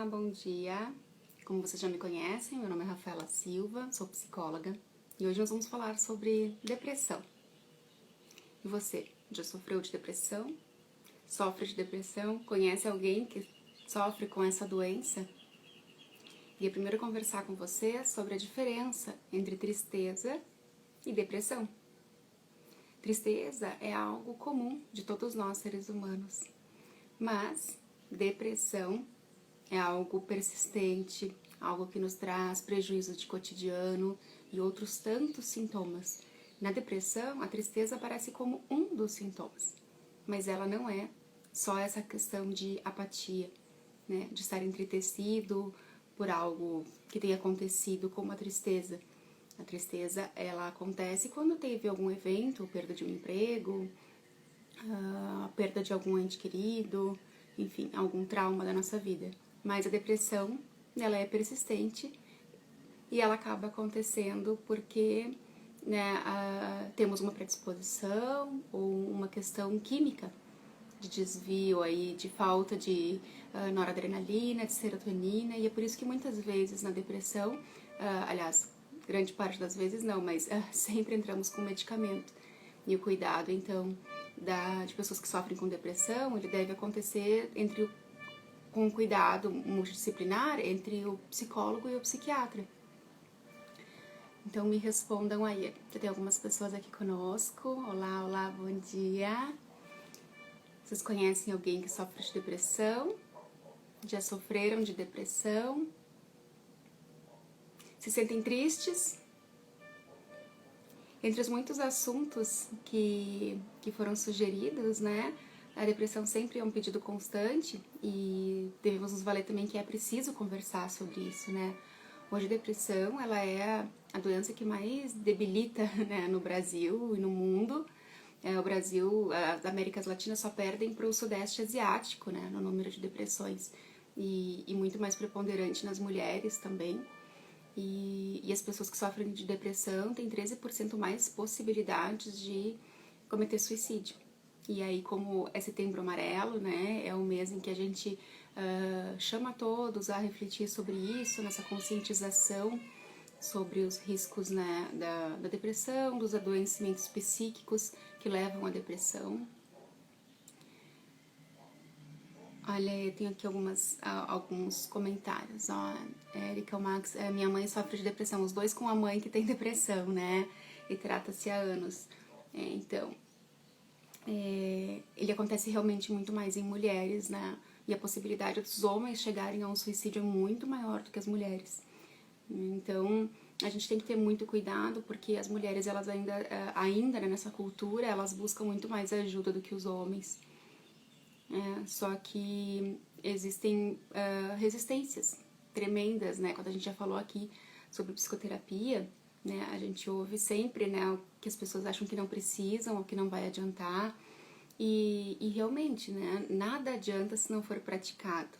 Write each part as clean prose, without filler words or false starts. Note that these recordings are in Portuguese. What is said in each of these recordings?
bom dia. Como vocês já me conhecem, meu nome é Rafaela Silva, sou psicóloga e hoje nós vamos falar sobre depressão. E você, já sofreu de depressão? Sofre de depressão? Conhece alguém que sofre com essa doença? Queria primeiro conversar com você sobre a diferença entre tristeza e depressão. Tristeza é algo comum de todos nós seres humanos, mas depressão é algo persistente, algo que nos traz prejuízo de cotidiano e outros tantos sintomas. Na depressão, a tristeza aparece como um dos sintomas, mas ela não é só essa questão de apatia, né? De estar entristecido por algo que tenha acontecido, como a tristeza. A tristeza, ela acontece quando teve algum evento, perda de um emprego, a perda de algum ente querido, enfim, algum trauma da nossa vida. Mas a depressão, ela é persistente e ela acaba acontecendo porque, né, temos uma predisposição ou uma questão química de desvio aí, de falta de noradrenalina, de serotonina, e é por isso que muitas vezes na depressão, aliás, grande parte das vezes não, mas sempre entramos com medicamento. E o cuidado, então, de pessoas que sofrem com depressão, ele deve acontecer com cuidado multidisciplinar entre o psicólogo e o psiquiatra. Então me respondam aí. Já tem algumas pessoas aqui conosco. Olá, olá, bom dia. Vocês conhecem alguém que sofre de depressão? Já sofreram de depressão? Se sentem tristes? Entre os muitos assuntos que foram sugeridos, né? A depressão sempre é um pedido constante e devemos nos valer também que é preciso conversar sobre isso, né? Hoje a depressão, ela é a doença que mais debilita, né, no Brasil e no mundo. O Brasil, as Américas Latinas só perdem para o Sudeste Asiático, né, no número de depressões e muito mais preponderante nas mulheres também. E as pessoas que sofrem de depressão têm 13% mais possibilidades de cometer suicídio. E aí, como é Setembro Amarelo, né, é o mês em que a gente chama todos a refletir sobre isso, nessa conscientização sobre os riscos, né, da depressão, dos adoecimentos psíquicos que levam à depressão. Olha, eu tenho aqui alguns comentários. Ó, Erika, o Max, minha mãe sofre de depressão, os dois com a mãe que tem depressão, né? E trata-se há anos. Então, ele acontece realmente muito mais em mulheres, né? E a possibilidade dos homens chegarem a um suicídio é muito maior do que as mulheres. Então, a gente tem que ter muito cuidado, porque as mulheres, elas ainda né, nessa cultura, elas buscam muito mais ajuda do que os homens. Só que existem resistências tremendas, né? Quando a gente já falou aqui sobre psicoterapia, né? A gente ouve sempre, né, que as pessoas acham que não precisam ou que não vai adiantar. E realmente, né, nada adianta se não for praticado.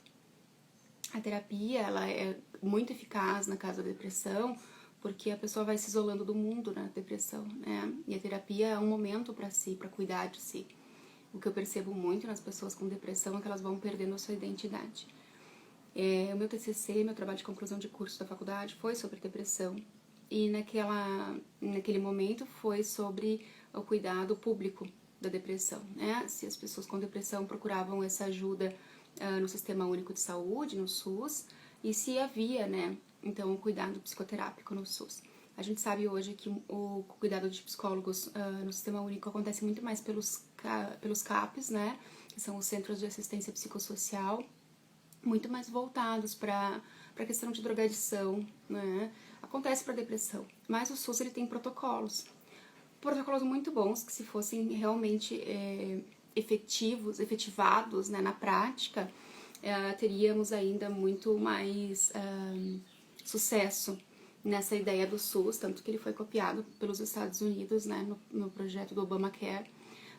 A terapia, ela é muito eficaz na caso da depressão, porque a pessoa vai se isolando do mundo na depressão, né? E a terapia é um momento para si, para cuidar de si. O que eu percebo muito nas pessoas com depressão é que elas vão perdendo a sua identidade. O meu TCC, meu trabalho de conclusão de curso da faculdade, foi sobre depressão. E naquele momento foi sobre o cuidado público da depressão, né? Se as pessoas com depressão procuravam essa ajuda no Sistema Único de Saúde, no SUS, e se havia, né, então, o cuidado psicoterápico no SUS. A gente sabe hoje que o cuidado de psicólogos no Sistema Único acontece muito mais pelos CAPs, né, que são os Centros de Assistência Psicossocial, muito mais voltados para a questão de drogadição, né, acontece para depressão. Mas o SUS, ele tem protocolos muito bons, que se fossem realmente efetivados, né, na prática, teríamos ainda muito mais sucesso nessa ideia do SUS, tanto que ele foi copiado pelos Estados Unidos, né, no projeto do Obamacare,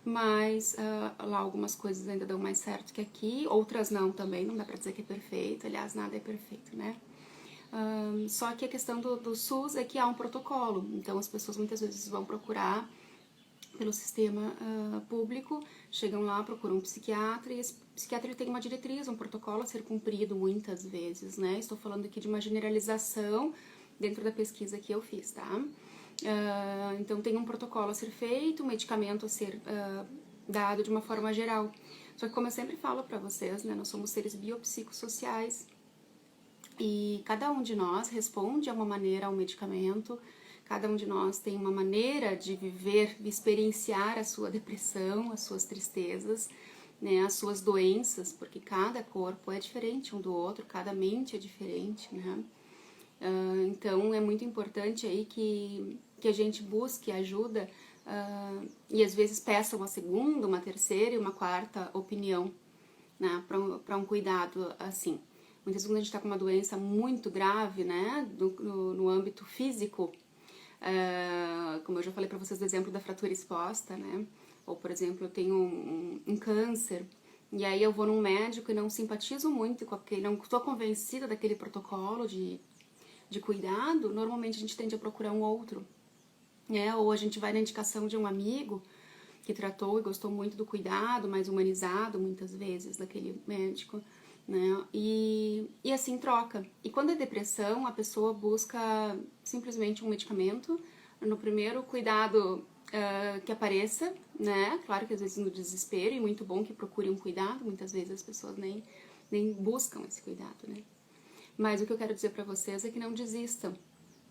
mas lá algumas coisas ainda dão mais certo que aqui, outras não também, não dá pra dizer que é perfeito, aliás, nada é perfeito, né? Só que a questão do SUS é que há um protocolo, então as pessoas muitas vezes vão procurar pelo sistema público, chegam lá, procuram um psiquiatra e esse psiquiatra ele tem uma diretriz, um protocolo a ser cumprido muitas vezes, né? Estou falando aqui de uma generalização dentro da pesquisa que eu fiz, tá? Então tem um protocolo a ser feito, um medicamento a ser dado de uma forma geral. Só que como eu sempre falo para vocês, né? Nós somos seres biopsicossociais e cada um de nós responde a uma maneira ao medicamento. Cada um de nós tem uma maneira de viver, de experienciar a sua depressão, as suas tristezas, né, as suas doenças, porque cada corpo é diferente um do outro, cada mente é diferente, né? Então é muito importante aí que a gente busque ajuda e às vezes peça uma segunda, uma terceira e uma quarta opinião, né, para um cuidado assim. Muitas vezes quando a gente está com uma doença muito grave, né, no âmbito físico, como eu já falei para vocês do exemplo da fratura exposta, né? Ou, por exemplo, eu tenho um câncer, e aí eu vou num médico e não simpatizo muito com aquele, não estou convencida daquele protocolo de cuidado, normalmente a gente tende a procurar um outro, né? Ou a gente vai na indicação de um amigo que tratou e gostou muito do cuidado, mais humanizado, muitas vezes, daquele médico, né? E assim troca. E quando é depressão, a pessoa busca simplesmente um medicamento, no primeiro cuidado que apareça, né? Claro que às vezes no desespero, e muito bom que procure um cuidado, muitas vezes as pessoas nem buscam esse cuidado, né? Mas o que eu quero dizer para vocês é que não desistam,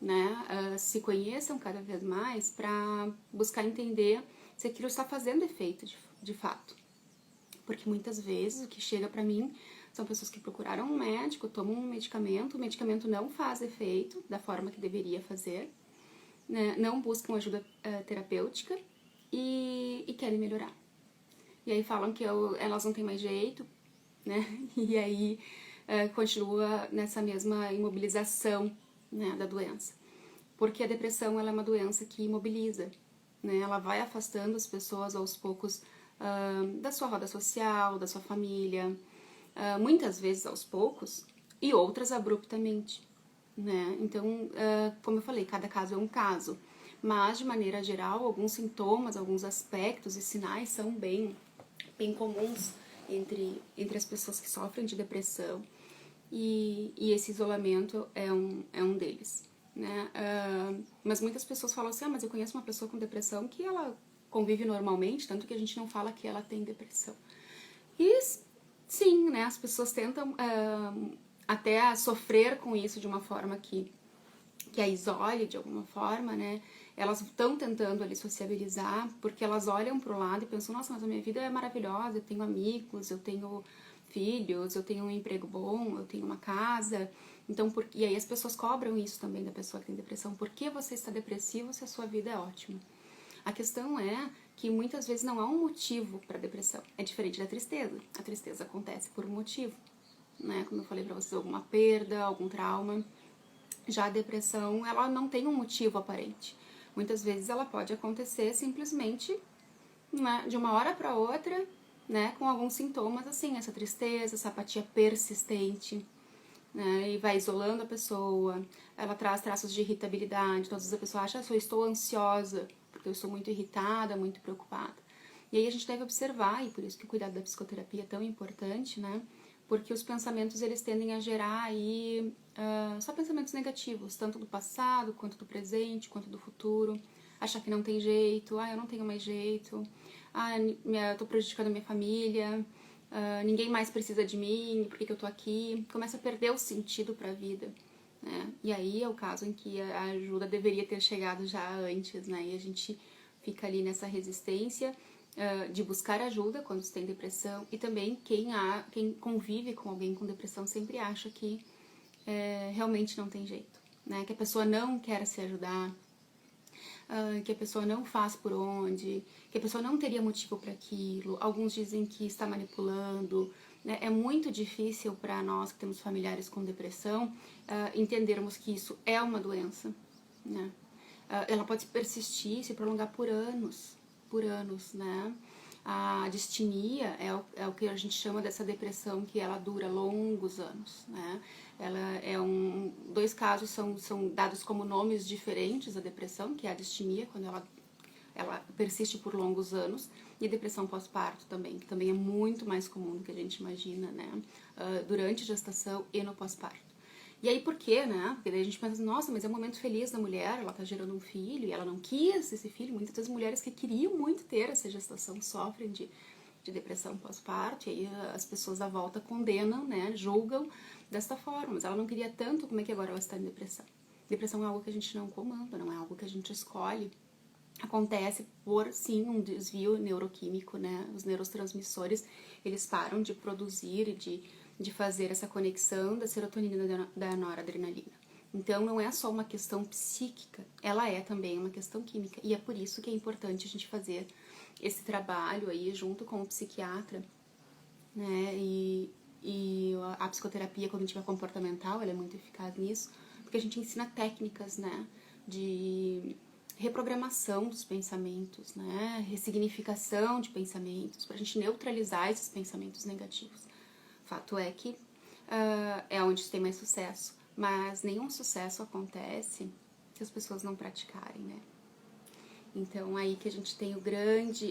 né? Se conheçam cada vez mais para buscar entender se aquilo está fazendo efeito de fato. Porque muitas vezes o que chega para mim são pessoas que procuraram um médico, tomam um medicamento, o medicamento não faz efeito da forma que deveria fazer, né? Não buscam ajuda terapêutica e querem melhorar. E aí falam que elas não têm mais jeito, né? E aí continua nessa mesma imobilização, né, da doença. Porque a depressão ela é uma doença que imobiliza, né? Ela vai afastando as pessoas aos poucos da sua roda social, da sua família, muitas vezes aos poucos e outras abruptamente, né? Então, como eu falei, cada caso é um caso, mas de maneira geral, alguns sintomas, alguns aspectos e sinais são bem comuns entre as pessoas que sofrem de depressão e esse isolamento é um deles, né? Mas muitas pessoas falam assim, mas eu conheço uma pessoa com depressão que ela convive normalmente, tanto que a gente não fala que ela tem depressão. E sim, né, as pessoas tentam até sofrer com isso de uma forma que a isole de alguma forma, né? Elas estão tentando ali sociabilizar, porque elas olham para o lado e pensam, nossa, mas a minha vida é maravilhosa, eu tenho amigos, eu tenho filhos, eu tenho um emprego bom, eu tenho uma casa. Então, e aí as pessoas cobram isso também da pessoa que tem depressão. Por que você está depressivo se a sua vida é ótima? A questão é que muitas vezes não há um motivo para a depressão. É diferente da tristeza. A tristeza acontece por um motivo, né? Como eu falei para vocês, alguma perda, algum trauma. Já a depressão, ela não tem um motivo aparente. Muitas vezes ela pode acontecer simplesmente, né, de uma hora para outra, né, com alguns sintomas assim, essa tristeza, essa apatia persistente, né, e vai isolando a pessoa. Ela traz traços de irritabilidade, então às vezes a pessoa acha, eu estou ansiosa, porque eu estou muito irritada, muito preocupada. E aí a gente deve observar, e por isso que o cuidado da psicoterapia é tão importante, né? Porque os pensamentos eles tendem a gerar aí só pensamentos negativos, tanto do passado, quanto do presente, quanto do futuro. Achar que não tem jeito, eu não tenho mais jeito, eu tô prejudicando a minha família, ninguém mais precisa de mim, por que eu tô aqui? Começa a perder o sentido para a vida, né? E aí é o caso em que a ajuda deveria ter chegado já antes, né? E a gente fica ali nessa resistência de buscar ajuda quando se tem depressão, e também quem convive com alguém com depressão sempre acha que realmente não tem jeito, né? Que a pessoa não quer se ajudar, que a pessoa não faz por onde, que a pessoa não teria motivo para aquilo. Alguns dizem que está manipulando, né? É muito difícil para nós que temos familiares com depressão entendermos que isso é uma doença, né? Ela pode persistir, se prolongar por anos, né? A distinia é o que a gente chama dessa depressão que ela dura longos anos, né? Ela dois casos são dados como nomes diferentes da depressão, que é a distinia, quando ela ela persiste por longos anos, e depressão pós-parto também, que também é muito mais comum do que a gente imagina, né? Durante a gestação e no pós-parto. E aí por quê, né? Porque daí a gente pensa, nossa, mas é um momento feliz da mulher, ela tá gerando um filho e ela não quis esse filho. Muitas das mulheres que queriam muito ter essa gestação sofrem de depressão pós-parto, e aí as pessoas à volta condenam, né? Julgam desta forma, mas ela não queria tanto, como é que agora ela está em depressão? Depressão é algo que a gente não comanda, não é algo que a gente escolhe. Acontece por, sim, um desvio neuroquímico, né? Os neurotransmissores, eles param de produzir e de fazer essa conexão da serotonina e da noradrenalina. Então, não é só uma questão psíquica, ela é também uma questão química. E é por isso que é importante a gente fazer esse trabalho aí junto com o psiquiatra, né? E a psicoterapia cognitiva comportamental, ela é muito eficaz nisso, porque a gente ensina técnicas, né? De reprogramação dos pensamentos, né? Ressignificação de pensamentos, para a gente neutralizar esses pensamentos negativos. Fato é que é onde tem mais sucesso, mas nenhum sucesso acontece se as pessoas não praticarem, né? Então aí que a gente tem a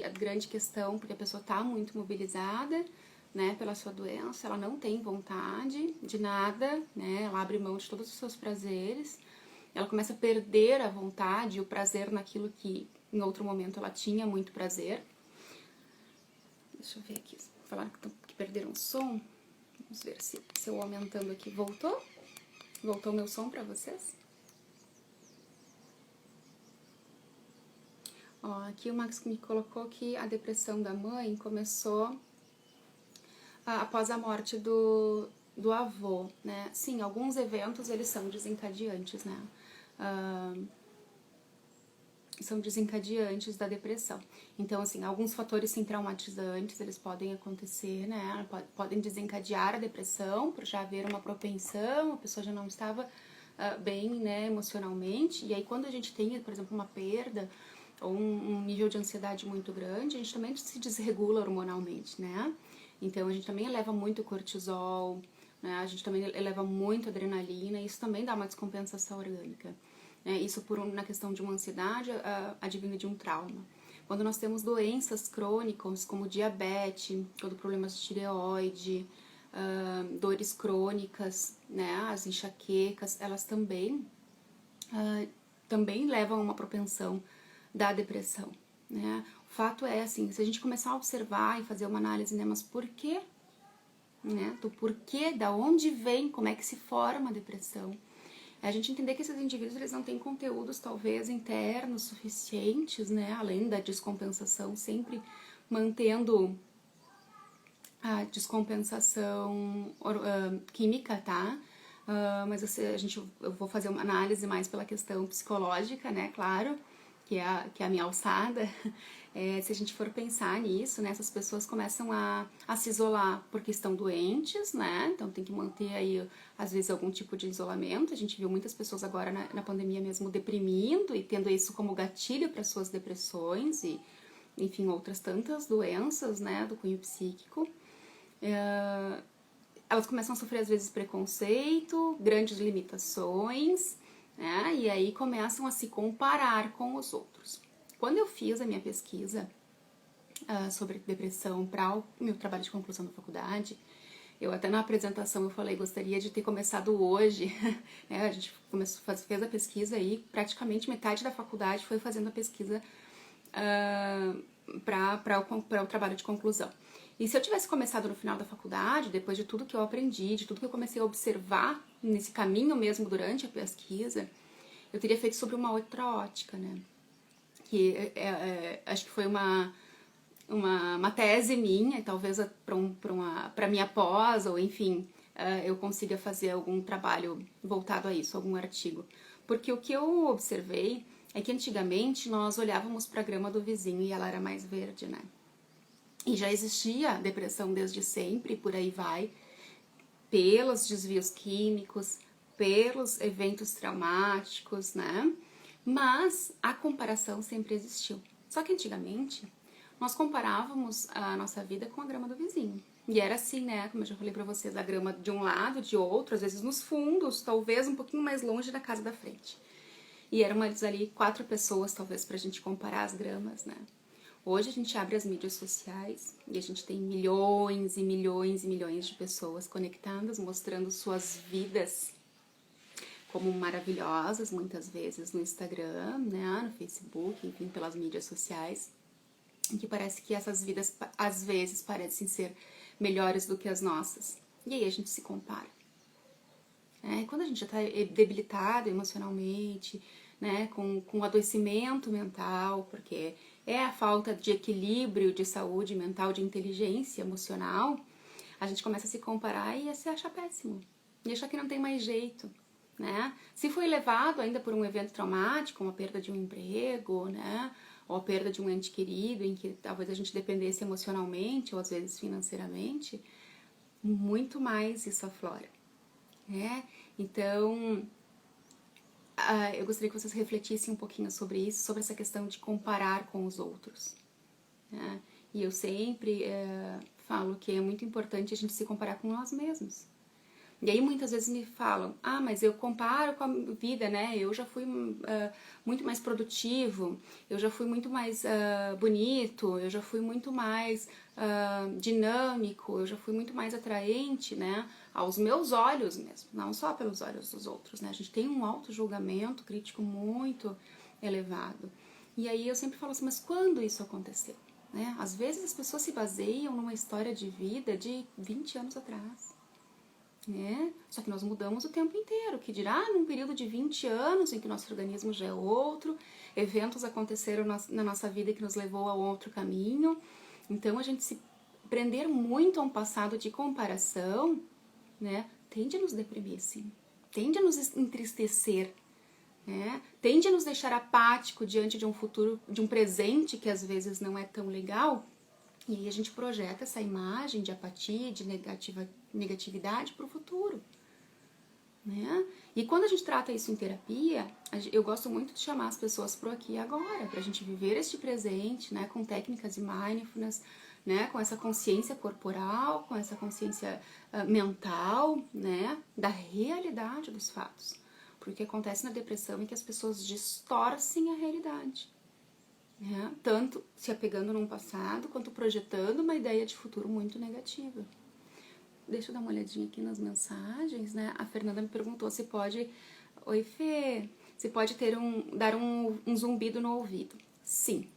grande questão, porque a pessoa está muito mobilizada, né, pela sua doença, ela não tem vontade de nada, né? Ela abre mão de todos os seus prazeres, ela começa a perder a vontade e o prazer naquilo que em outro momento ela tinha muito prazer. Deixa eu ver aqui, falaram que perderam o som. Vamos ver se eu aumentando aqui voltou. Voltou o meu som para vocês? Ó, aqui o Max me colocou que a depressão da mãe começou após a morte do avô, né? Sim, alguns eventos eles são desencadeantes, né? São desencadeantes da depressão. Então, assim, alguns fatores sim traumatizantes, eles podem acontecer, né? Podem desencadear a depressão, por já haver uma propensão, a pessoa já não estava bem, né, emocionalmente. E aí, quando a gente tem, por exemplo, uma perda ou um nível de ansiedade muito grande, a gente também se desregula hormonalmente, né? Então, a gente também eleva muito cortisol, né? A gente também eleva muito adrenalina, e isso também dá uma descompensação orgânica. Isso na questão de uma ansiedade advinda de um trauma. Quando nós temos doenças crônicas como diabetes, quando problemas de tireoide, dores crônicas, né, as enxaquecas, elas também levam a uma propensão da depressão, né? O fato é assim, se a gente começar a observar e fazer uma análise, né, mas por quê, né, do porquê, da onde vem, como é que se forma a depressão, a gente entender que esses indivíduos eles não têm conteúdos talvez internos suficientes, né, além da descompensação, sempre mantendo a descompensação química, tá? Mas eu vou fazer uma análise mais pela questão psicológica, né, claro, que é a minha alçada. Se a gente for pensar nisso, né, essas pessoas começam a se isolar porque estão doentes, né, então tem que manter aí, às vezes, algum tipo de isolamento. A gente viu muitas pessoas agora na pandemia mesmo deprimindo e tendo isso como gatilho para suas depressões e, enfim, outras tantas doenças, né, do cunho psíquico. Elas começam a sofrer, às vezes, preconceito, grandes limitações, né? E aí começam a se comparar com os outros. Quando eu fiz a minha pesquisa sobre depressão para o meu trabalho de conclusão da faculdade, eu até na apresentação eu falei, gostaria de ter começado hoje, né? A gente fez a pesquisa e praticamente metade da faculdade foi fazendo a pesquisa para o trabalho de conclusão. E se eu tivesse começado no final da faculdade, depois de tudo que eu aprendi, de tudo que eu comecei a observar nesse caminho mesmo durante a pesquisa, eu teria feito sobre uma outra ótica, né? Que acho que foi uma tese minha, talvez para minha pós, ou enfim, eu consiga fazer algum trabalho voltado a isso, algum artigo. Porque o que eu observei é que antigamente nós olhávamos para a grama do vizinho e ela era mais verde, né? E já existia depressão desde sempre, por aí vai, pelos desvios químicos, pelos eventos traumáticos, né? Mas a comparação sempre existiu. Só que antigamente nós comparávamos a nossa vida com a grama do vizinho. E era assim, né? Como eu já falei pra vocês, a grama de um lado, de outro, às vezes nos fundos, talvez um pouquinho mais longe da casa da frente. e eram ali 4 pessoas, talvez, pra gente comparar as gramas, né? Hoje a gente abre as mídias sociais e a gente tem milhões e milhões e milhões de pessoas conectadas, mostrando suas vidas como maravilhosas, muitas vezes no Instagram, né, no Facebook, enfim, pelas mídias sociais, em que parece que essas vidas às vezes parecem ser melhores do que as nossas. E aí a gente se compara. Quando a gente já está debilitado emocionalmente, né, com adoecimento mental, porque é a falta de equilíbrio de saúde mental, de inteligência emocional, a gente começa a se comparar e a se achar péssimo. E achar que não tem mais jeito, né? Se foi levado ainda por um evento traumático, como a perda de um emprego, né? Ou a perda de um ente querido, em que talvez a gente dependesse emocionalmente ou às vezes financeiramente, muito mais isso aflora, né? Então, eu gostaria que vocês refletissem um pouquinho sobre isso, sobre essa questão de comparar com os outros, né? E eu sempre falo que é muito importante a gente se comparar com nós mesmos. E aí muitas vezes me falam, mas eu comparo com a vida, né? Eu já fui muito mais produtivo, eu já fui muito mais bonito, eu já fui muito mais dinâmico, eu já fui muito mais atraente, né? Aos meus olhos mesmo, não só pelos olhos dos outros, né? A gente tem um auto-julgamento crítico muito elevado. E aí eu sempre falo assim, mas quando isso aconteceu? Né? Às vezes as pessoas se baseiam numa história de vida de 20 anos atrás. Só que nós mudamos o tempo inteiro, que dirá num período de 20 anos em que nosso organismo já é outro, eventos aconteceram na nossa vida que nos levou a outro caminho. Então a gente se prender muito a um passado de comparação, né, tende a nos deprimir, sim, tende a nos entristecer, tende a nos deixar apático diante de um futuro, de um presente que às vezes não é tão legal. E aí a gente projeta essa imagem de apatia, de negatividade para o futuro, né? E quando a gente trata isso em terapia, eu gosto muito de chamar as pessoas pro aqui e agora, para a gente viver este presente, né? Com técnicas de mindfulness, né? Com essa consciência corporal, com essa consciência mental, né? Da realidade dos fatos. Porque o que acontece na depressão é que as pessoas distorcem a realidade. Tanto se apegando num passado, quanto projetando uma ideia de futuro muito negativa. Deixa eu dar uma olhadinha aqui nas mensagens, né? A Fernanda me perguntou se pode... Oi, Fê! Se pode dar um zumbido no ouvido. Sim.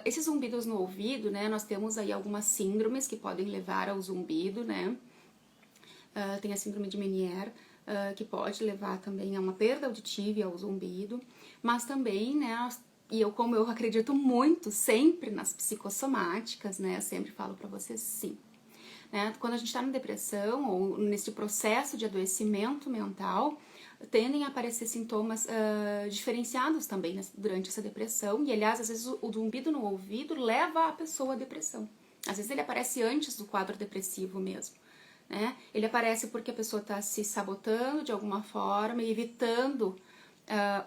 Esses zumbidos no ouvido, né? Nós temos aí algumas síndromes que podem levar ao zumbido, né? Tem a síndrome de Meniere, que pode levar também a uma perda auditiva e ao zumbido. Mas também, né... E como eu acredito muito sempre nas psicossomáticas, né? Eu sempre falo pra vocês sim. Né? Quando a gente tá na depressão ou nesse processo de adoecimento mental, tendem a aparecer sintomas diferenciados também durante essa depressão. E, aliás, às vezes o zumbido no ouvido leva a pessoa à depressão. Às vezes ele aparece antes do quadro depressivo mesmo. Né? Ele aparece porque a pessoa tá se sabotando de alguma forma e evitando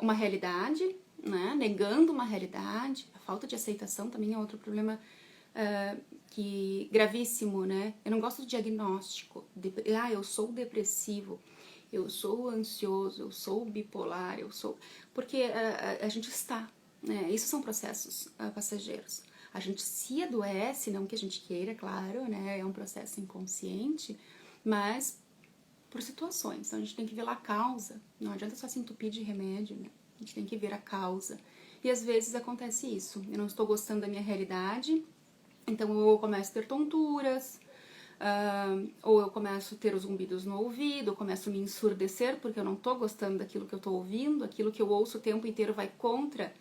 uma realidade, né? Negando uma realidade. A falta de aceitação também é outro problema gravíssimo, né? Eu não gosto do diagnóstico. Eu sou depressivo, eu sou ansioso, eu sou bipolar, eu sou... Porque a gente está, né? Isso são processos passageiros. A gente se adoece, não que a gente queira, claro, né? É um processo inconsciente, mas por situações. Então a gente tem que ver lá a causa. Não adianta só se entupir de remédio, né? A gente tem que ver a causa. E às vezes acontece isso. Eu não estou gostando da minha realidade, então eu começo a ter tonturas, ou eu começo a ter os zumbidos no ouvido, eu começo a me ensurdecer porque eu não estou gostando daquilo que eu estou ouvindo, aquilo que eu ouço o tempo inteiro vai contra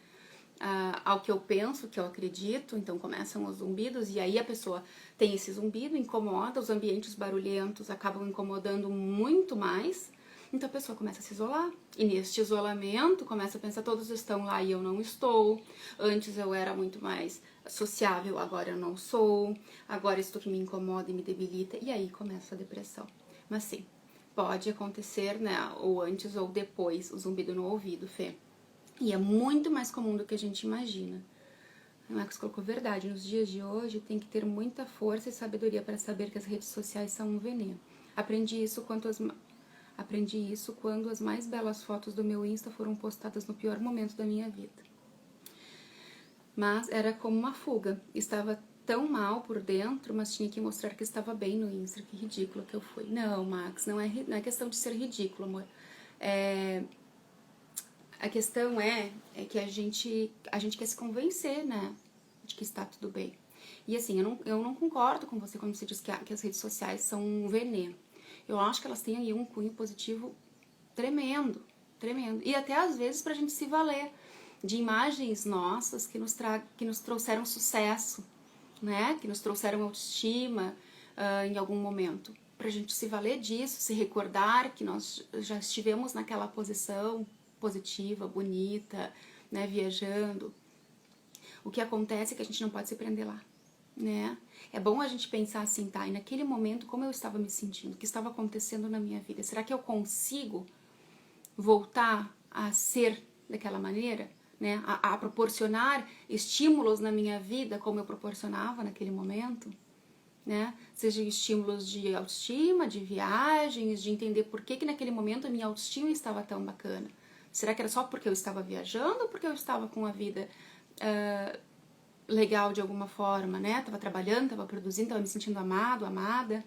ao que eu penso, que eu acredito, então começam os zumbidos, e aí a pessoa tem esse zumbido, incomoda, os ambientes barulhentos acabam incomodando muito mais, então a pessoa começa a se isolar, e neste isolamento começa a pensar, todos estão lá e eu não estou, antes eu era muito mais sociável, agora eu não sou, agora isso que me incomoda e me debilita, e aí começa a depressão. Mas sim, pode acontecer, né, ou antes ou depois, o zumbido no ouvido, Fê. E é muito mais comum do que a gente imagina. O Marcos colocou verdade, nos dias de hoje tem que ter muita força e sabedoria para saber que as redes sociais são um veneno. Aprendi isso Aprendi isso quando as mais belas fotos do meu Insta foram postadas no pior momento da minha vida. Mas era como uma fuga. Estava tão mal por dentro, mas tinha que mostrar que estava bem no Insta. Que ridícula que eu fui. Não, Max, não é questão de ser ridículo, amor. A questão é que a gente quer se convencer, né, de que está tudo bem. E assim, eu não concordo com você quando você diz que as redes sociais são um veneno. Eu acho que elas têm aí um cunho positivo tremendo, tremendo. E até às vezes pra gente se valer de imagens nossas que nos trouxeram sucesso, né, que nos trouxeram autoestima em algum momento. Pra gente se valer disso, se recordar que nós já estivemos naquela posição positiva, bonita, né, viajando. O que acontece é que a gente não pode se prender lá, né? É bom a gente pensar assim, tá, e naquele momento como eu estava me sentindo, o que estava acontecendo na minha vida? Será que eu consigo voltar a ser daquela maneira, né? A proporcionar estímulos na minha vida como eu proporcionava naquele momento, né? Seja estímulos de autoestima, de viagens, de entender por que naquele momento a minha autoestima estava tão bacana. Será que era só porque eu estava viajando ou porque eu estava com a vida legal de alguma forma, né? Tava trabalhando, tava produzindo, tava me sentindo amado, amada,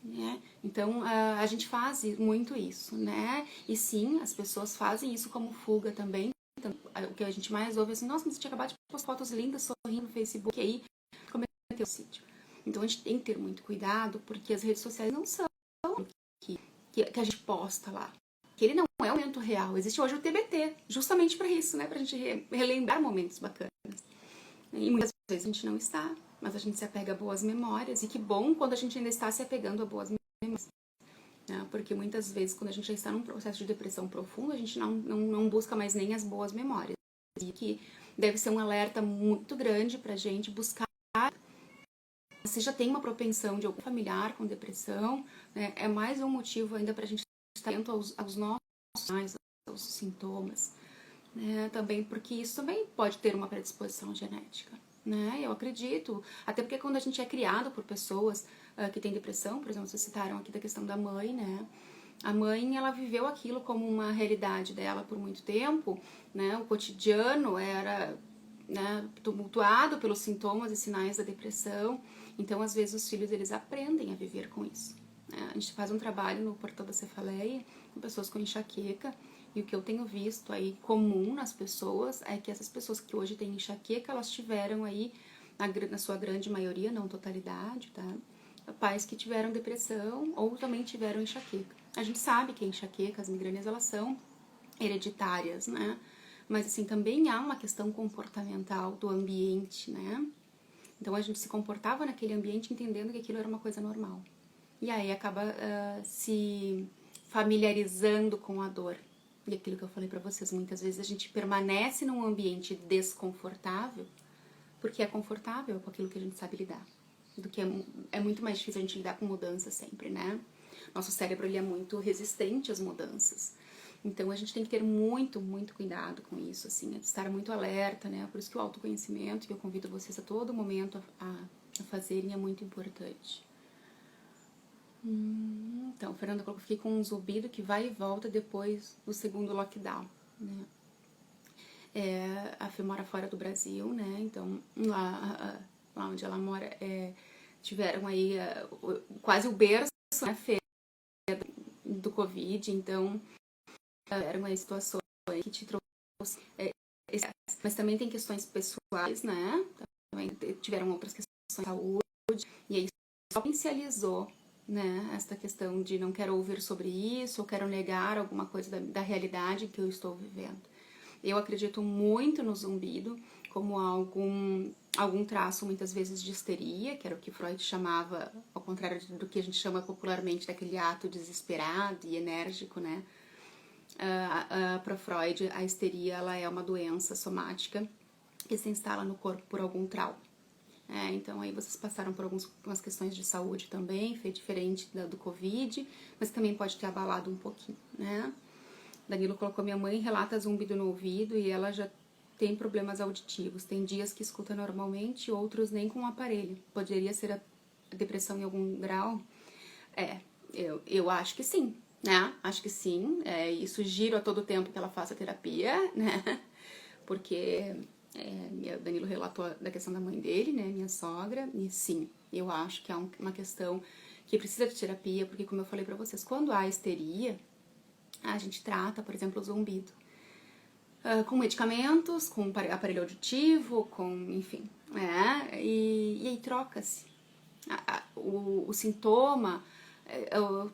né? Então, a gente faz muito isso, né? E sim, as pessoas fazem isso como fuga também. Então, o que a gente mais ouve é assim, nossa, mas você tinha acabado de postar fotos lindas, sorrindo no Facebook, e aí cometeu suicídio. Então, a gente tem que ter muito cuidado, porque as redes sociais não são que a gente posta lá. Que ele não é o momento real. Existe hoje o TBT, justamente para isso, né? Pra gente relembrar momentos bacanas. E muitas vezes a gente não está, mas a gente se apega a boas memórias. E que bom quando a gente ainda está se apegando a boas memórias. Né? Porque muitas vezes, quando a gente já está num processo de depressão profunda, a gente não busca mais nem as boas memórias. E que deve ser um alerta muito grande pra gente buscar. Se já tem uma propensão de algum familiar com depressão, né, é mais um motivo ainda pra gente estar atento aos nossos sinais, aos sintomas. Né, também porque isso também pode ter uma predisposição genética, né? Eu acredito, até porque quando a gente é criado por pessoas que têm depressão, por exemplo, vocês citaram aqui da questão da mãe, né? A mãe, ela viveu aquilo como uma realidade dela por muito tempo, né? O cotidiano era, né, tumultuado pelos sintomas e sinais da depressão. Então, às vezes, os filhos, eles aprendem a viver com isso. Né? A gente faz um trabalho no Portal da Cefaleia com pessoas com enxaqueca. E o que eu tenho visto aí comum nas pessoas é que essas pessoas que hoje têm enxaqueca, elas tiveram aí, na sua grande maioria, não totalidade, tá? Pais que tiveram depressão ou também tiveram enxaqueca. A gente sabe que a enxaqueca, as migrânias, elas são hereditárias, né? Mas assim, também há uma questão comportamental do ambiente, né? Então a gente se comportava naquele ambiente entendendo que aquilo era uma coisa normal. E aí acaba se familiarizando com a dor. E aquilo que eu falei pra vocês, muitas vezes a gente permanece num ambiente desconfortável porque é confortável com aquilo que a gente sabe lidar. Do que é muito mais difícil a gente lidar com mudanças sempre, né? Nosso cérebro, ele é muito resistente às mudanças. Então a gente tem que ter muito, muito cuidado com isso, assim, estar muito alerta, né? Por isso que o autoconhecimento, que eu convido vocês a todo momento a fazerem, é muito importante. Então, Fernanda colocou, fiquei com um zumbido que vai e volta depois do segundo lockdown, né? A Fê mora fora do Brasil, né? Então, lá onde ela mora, tiveram aí quase o berço, né, Fê, do Covid. Então, eram aí situações que te trouxe... mas também tem questões pessoais, né? Também tiveram outras questões de saúde. E aí, só potencializou, né, esta questão de não quero ouvir sobre isso, ou quero negar alguma coisa da realidade que eu estou vivendo. Eu acredito muito no zumbido como algum traço, muitas vezes, de histeria, que era o que Freud chamava, ao contrário do que a gente chama popularmente daquele ato desesperado e enérgico, né? Para Freud, a histeria, ela é uma doença somática que se instala no corpo por algum trauma. Então aí vocês passaram por algumas questões de saúde também, foi diferente do Covid, mas também pode ter abalado um pouquinho, né? Danilo colocou, minha mãe relata zumbido no ouvido e ela já tem problemas auditivos. Tem dias que escuta normalmente, outros nem com o aparelho. Poderia ser a depressão em algum grau? Eu acho que sim. né? Acho que sim. E sugiro a todo tempo que ela faça terapia, né? Porque Danilo relatou da questão da mãe dele, né? Minha sogra. E sim, eu acho que é uma questão que precisa de terapia, porque como eu falei pra vocês, quando há histeria, a gente trata, por exemplo, o zumbido. Com medicamentos, com aparelho auditivo, com, enfim, e aí troca-se. O sintoma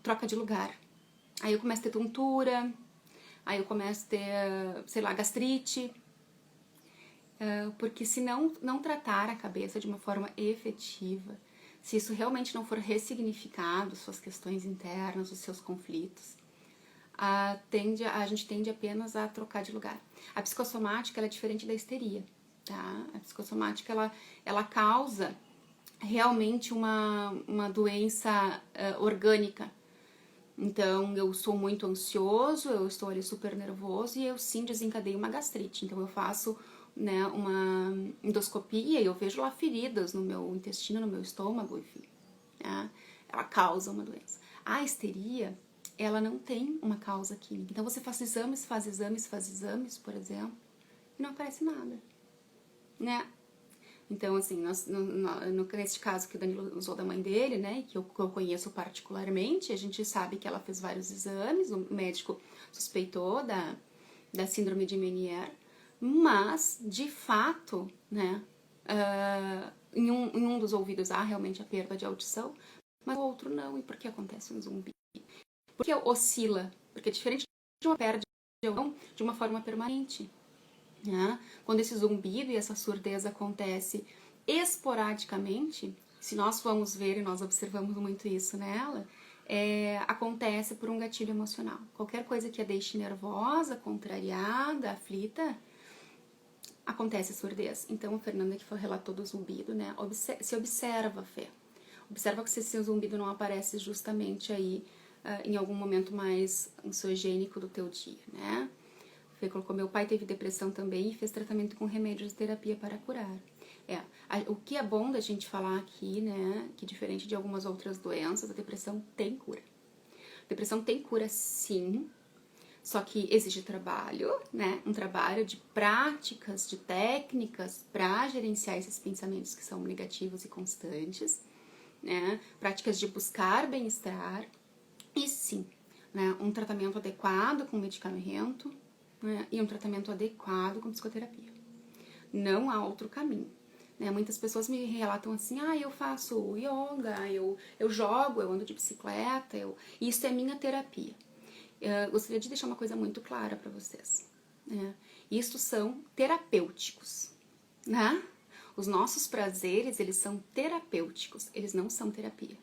troca de lugar. Aí eu começo a ter tontura, aí eu começo a ter, sei lá, gastrite, porque se não tratar a cabeça de uma forma efetiva, se isso realmente não for ressignificado, suas questões internas, os seus conflitos, a gente tende apenas a trocar de lugar. A psicossomática ela é diferente da histeria, tá? A psicossomática ela causa realmente uma doença orgânica. Então, eu sou muito ansioso, eu estou ali super nervoso e eu sim desencadeio uma gastrite. Então, eu faço, né, uma endoscopia e eu vejo lá feridas no meu intestino, no meu estômago, enfim. Né? Ela causa uma doença. A histeria, ela não tem uma causa química. Então, você faz exames, por exemplo, e não aparece nada, né? Então, assim, nesse caso que o Danilo usou da mãe dele, né, que eu conheço particularmente, a gente sabe que ela fez vários exames, o médico suspeitou da síndrome de Meniere, mas, de fato, né, em um dos ouvidos há realmente a perda de audição, mas o outro não. E por que acontece um zumbi? Porque oscila, porque é diferente de uma perda de audição de uma forma permanente. Né? Quando esse zumbido e essa surdez acontece esporadicamente, se nós vamos ver e nós observamos muito isso nela, acontece por um gatilho emocional. Qualquer coisa que a deixe nervosa, contrariada, aflita, acontece surdez. Então, a Fernanda que relatou do zumbido, né? Se observa, Fê. Observa que se esse zumbido não aparece justamente aí em algum momento mais ansiogênico do teu dia, né? Fê colocou, meu pai teve depressão também e fez tratamento com remédios e terapia para curar. O que é bom da gente falar aqui, né, que diferente de algumas outras doenças, a depressão tem cura. A depressão tem cura, sim, só que exige trabalho, né, um trabalho de práticas, de técnicas para gerenciar esses pensamentos que são negativos e constantes, né, práticas de buscar bem-estar e sim, né, um tratamento adequado com medicamento, né, e um tratamento adequado com psicoterapia. Não há outro caminho. Né? Muitas pessoas me relatam assim, eu faço yoga, eu jogo, eu ando de bicicleta, isso é minha terapia. Gostaria de deixar uma coisa muito clara para vocês. Né? Isso são terapêuticos. Né? Os nossos prazeres, eles são terapêuticos, eles não são terapia.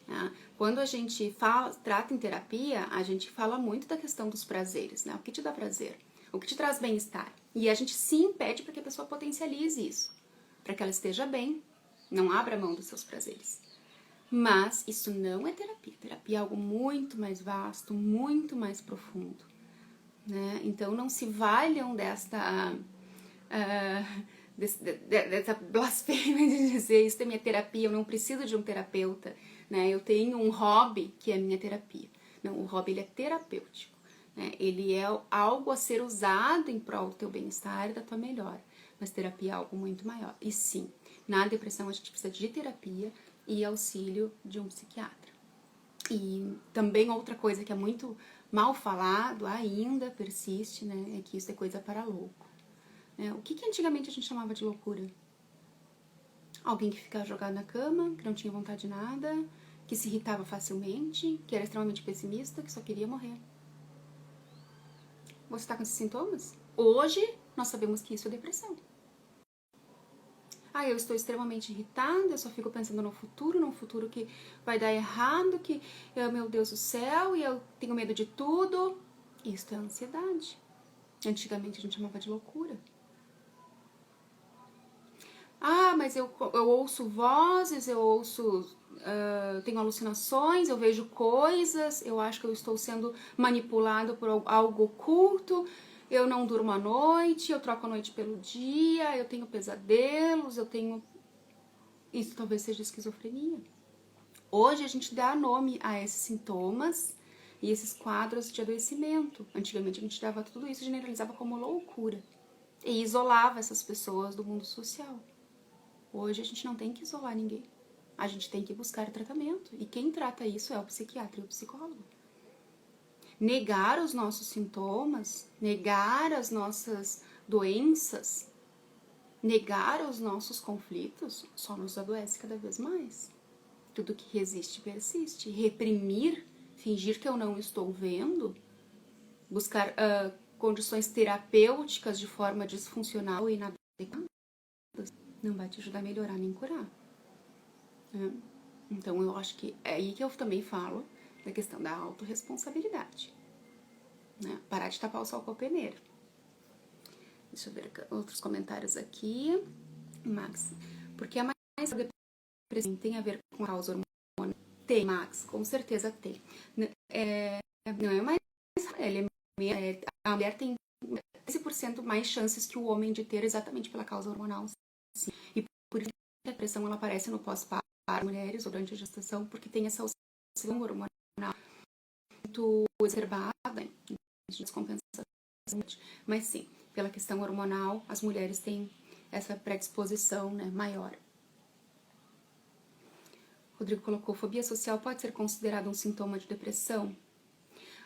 Né? Quando a gente trata em terapia, a gente fala muito da questão dos prazeres, né? O que te dá prazer? O que te traz bem-estar? E a gente sim pede para que a pessoa potencialize isso, para que ela esteja bem, não abra mão dos seus prazeres. Mas isso não é terapia. Terapia é algo muito mais vasto, muito mais profundo. Né? Então não se valham dessa blasfêmia de dizer isso é minha terapia, eu não preciso de um terapeuta. Né? Eu tenho um hobby que é a minha terapia. Não, o hobby ele é terapêutico. Né? Ele é algo a ser usado em prol do teu bem-estar e da tua melhora. Mas terapia é algo muito maior. E sim, na depressão a gente precisa de terapia e auxílio de um psiquiatra. E também outra coisa que é muito mal falado, ainda persiste, né? É que isso é coisa para louco. O que antigamente a gente chamava de loucura? Alguém que ficava jogado na cama, que não tinha vontade de nada, que se irritava facilmente, que era extremamente pessimista, que só queria morrer. Você está com esses sintomas? Hoje, nós sabemos que isso é depressão. Eu estou extremamente irritada, eu só fico pensando no futuro que vai dar errado, que, meu Deus do céu, e eu tenho medo de tudo. Isso é ansiedade. Antigamente a gente chamava de loucura. Mas eu ouço vozes, eu ouço, tenho alucinações, eu vejo coisas, eu acho que eu estou sendo manipulado por algo oculto, eu não durmo à noite, eu troco a noite pelo dia, eu tenho pesadelos, Isso talvez seja esquizofrenia. Hoje a gente dá nome a esses sintomas e esses quadros de adoecimento. Antigamente a gente dava tudo isso, generalizava como loucura e isolava essas pessoas do mundo social. Hoje a gente não tem que isolar ninguém. A gente tem que buscar tratamento. E quem trata isso é o psiquiatra e o psicólogo. Negar os nossos sintomas, negar as nossas doenças, negar os nossos conflitos, só nos adoece cada vez mais. Tudo que resiste, persiste. Reprimir, fingir que eu não estou vendo, buscar condições terapêuticas de forma disfuncional e inadequada, não vai te ajudar a melhorar nem curar. Então eu acho que é aí que eu também falo da questão da autorresponsabilidade, né? Parar de tapar o sol com a peneira. Deixa eu ver outros comentários aqui. Max, porque a mais depressão tem a ver com a causa hormonal? Tem, Max, com certeza tem. Não é mais, a mulher tem 13% mais chances que o homem de ter exatamente pela causa hormonal. Sim. E por isso que a depressão ela aparece no pós-parto mulheres ou durante a gestação, porque tem essa oscilação hormonal muito exacerbada, descompensação. Mas sim, pela questão hormonal, as mulheres têm essa predisposição, né, maior. Rodrigo colocou, fobia social pode ser considerada um sintoma de depressão?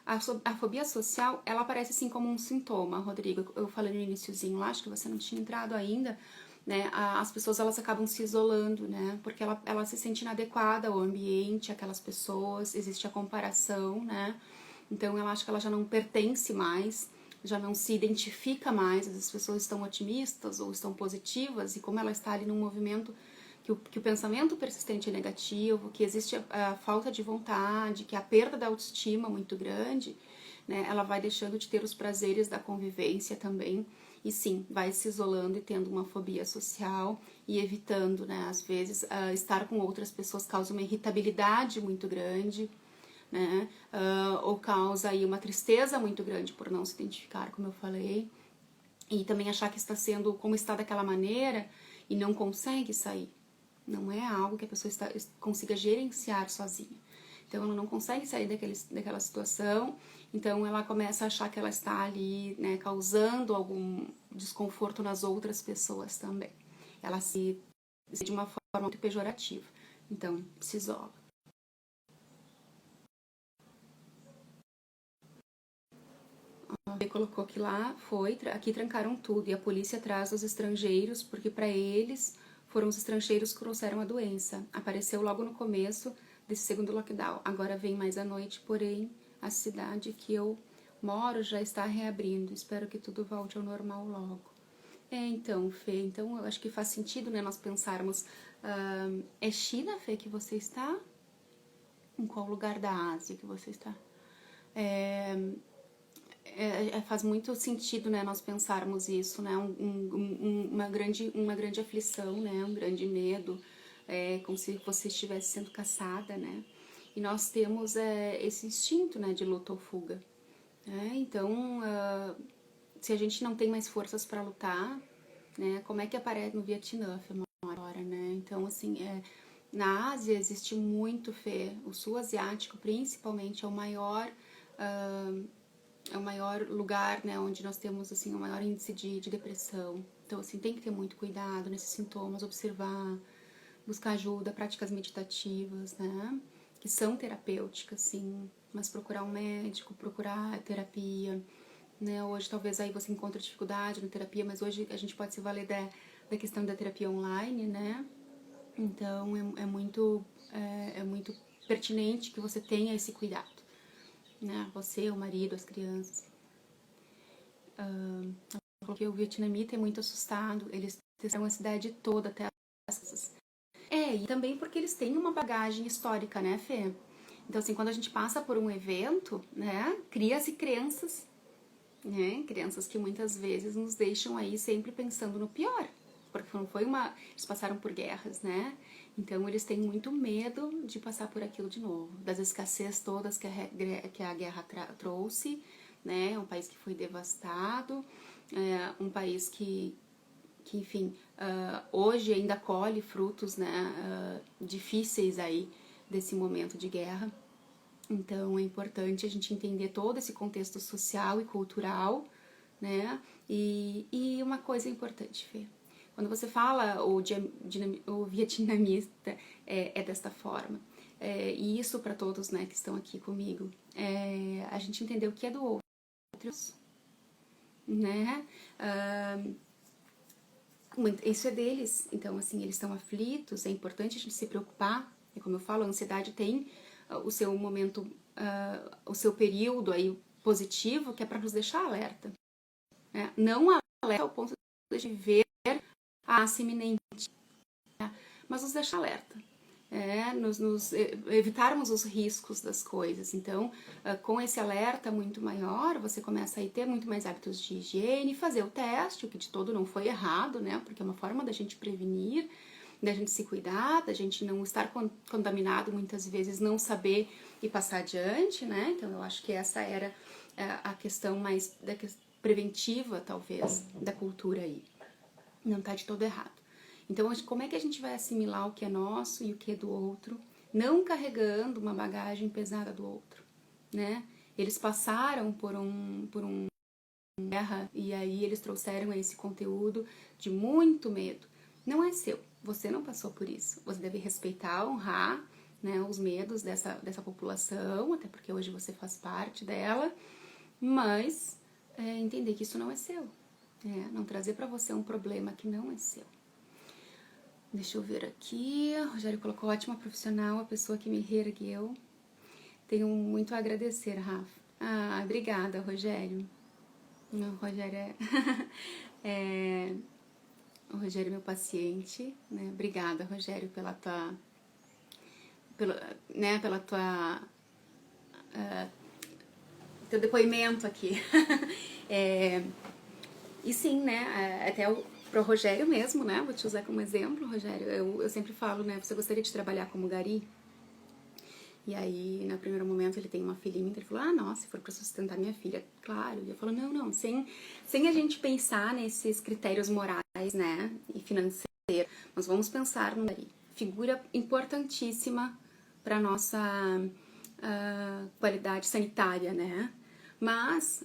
A fobia social, ela aparece assim como um sintoma, Rodrigo. Eu falei no iniciozinho lá, acho que você não tinha entrado ainda, né? As pessoas, elas acabam se isolando, né? Porque ela se sente inadequada ao ambiente, aquelas pessoas, existe a comparação, né? Então, ela acha que ela já não pertence mais, já não se identifica mais, as pessoas estão otimistas ou estão positivas, e como ela está ali num movimento que o pensamento persistente é negativo, que existe a falta de vontade, que a perda da autoestima muito grande, né, ela vai deixando de ter os prazeres da convivência também, e sim, vai se isolando e tendo uma fobia social e evitando, né, às vezes, estar com outras pessoas causa uma irritabilidade muito grande, né, ou causa aí uma tristeza muito grande por não se identificar, como eu falei, e também achar que está sendo, como está daquela maneira, e não consegue sair. Não é algo que a pessoa consiga gerenciar sozinha. Então, ela não consegue sair daquela situação, então ela começa a achar que ela está ali, né, causando algum desconforto nas outras pessoas também. Ela se de uma forma muito pejorativa. Então, se isola. Ele colocou que lá aqui trancaram tudo e a polícia atrás dos estrangeiros, porque para eles foram os estrangeiros que trouxeram a doença. Apareceu logo no começo desse segundo lockdown. Agora vem mais à noite, porém a cidade que eu moro já está reabrindo. Espero que tudo volte ao normal logo. Então, Fê, então eu acho que faz sentido, né, nós pensarmos, é China, Fê, que você está? Em qual lugar da Ásia que você está? Faz muito sentido, né, nós pensarmos isso, né, uma grande aflição, né, um grande medo, como se você estivesse sendo caçada, né, e nós temos esse instinto, né, de luta ou fuga, né, então, se a gente não tem mais forças para lutar, né, como é que aparece no Vietnã, agora, né, então, assim, na Ásia existe muito, Fê, o sul asiático, principalmente, é o maior lugar, né, onde nós temos, assim, o maior índice de depressão. Então, assim, tem que ter muito cuidado nesses sintomas, observar, buscar ajuda, práticas meditativas, né, que são terapêuticas, sim, mas procurar um médico, procurar terapia, né, hoje talvez aí você encontre dificuldade na terapia, mas hoje a gente pode se valer da questão da terapia online, né, então é muito pertinente que você tenha esse cuidado, né? Você, o marido, as crianças. Porque o vietnamita é muito assustado, eles testaram a cidade toda até as... e também porque eles têm uma bagagem histórica, né, Fê? Então, assim, quando a gente passa por um evento, né, cria-se crenças, né, crianças que muitas vezes nos deixam aí sempre pensando no pior, porque não foi eles passaram por guerras, né, então eles têm muito medo de passar por aquilo de novo, das escassez todas que a guerra trouxe, né, um país que foi devastado, um país que enfim, hoje ainda colhe frutos, né, difíceis aí desse momento de guerra. Então é importante a gente entender todo esse contexto social e cultural, né? E uma coisa importante, Fê, quando você fala o vietnamita é desta forma, e isso para todos, né, que estão aqui comigo, a gente entender o que é do outro, né? Isso é deles, então assim, eles estão aflitos, é importante a gente se preocupar, e como eu falo, a ansiedade tem o seu momento, o seu período aí positivo, que é para nos deixar alerta, né? Não alerta ao ponto de ver a ameaça iminente, né? Mas nos deixar alerta, evitarmos os riscos das coisas. Então, com esse alerta muito maior, você começa a ter muito mais hábitos de higiene, fazer o teste, o que de todo não foi errado, né? Porque é uma forma da gente prevenir, da gente se cuidar, da gente não estar contaminado muitas vezes, não saber e passar adiante, né? Então, eu acho que essa era a questão mais preventiva, talvez, da cultura aí. Não tá de todo errado. Então, como é que a gente vai assimilar o que é nosso e o que é do outro, não carregando uma bagagem pesada do outro, né? Eles passaram por uma guerra e aí eles trouxeram esse conteúdo de muito medo. Não é seu, você não passou por isso. Você deve respeitar, honrar, né, os medos dessa população, até porque hoje você faz parte dela, mas entender que isso não é seu. Não trazer para você um problema que não é seu. Deixa eu ver aqui. O Rogério colocou ótima profissional, a pessoa que me reergueu. Tenho muito a agradecer, Rafa. Ah, obrigada, Rogério. O Rogério o Rogério é meu paciente, né? Obrigada, Rogério, pela tua teu depoimento aqui. E sim, né? Até pro Rogério mesmo, né? Vou te usar como exemplo, Rogério. Eu sempre falo, né? Você gostaria de trabalhar como gari? E aí, no primeiro momento, ele tem uma filhinha, então ele falou, ah, nossa, se for pra sustentar minha filha, claro. E eu falo, não, sem a gente pensar nesses critérios morais, né? E financeiros, nós vamos pensar no gari. Figura importantíssima pra nossa qualidade sanitária, né? Mas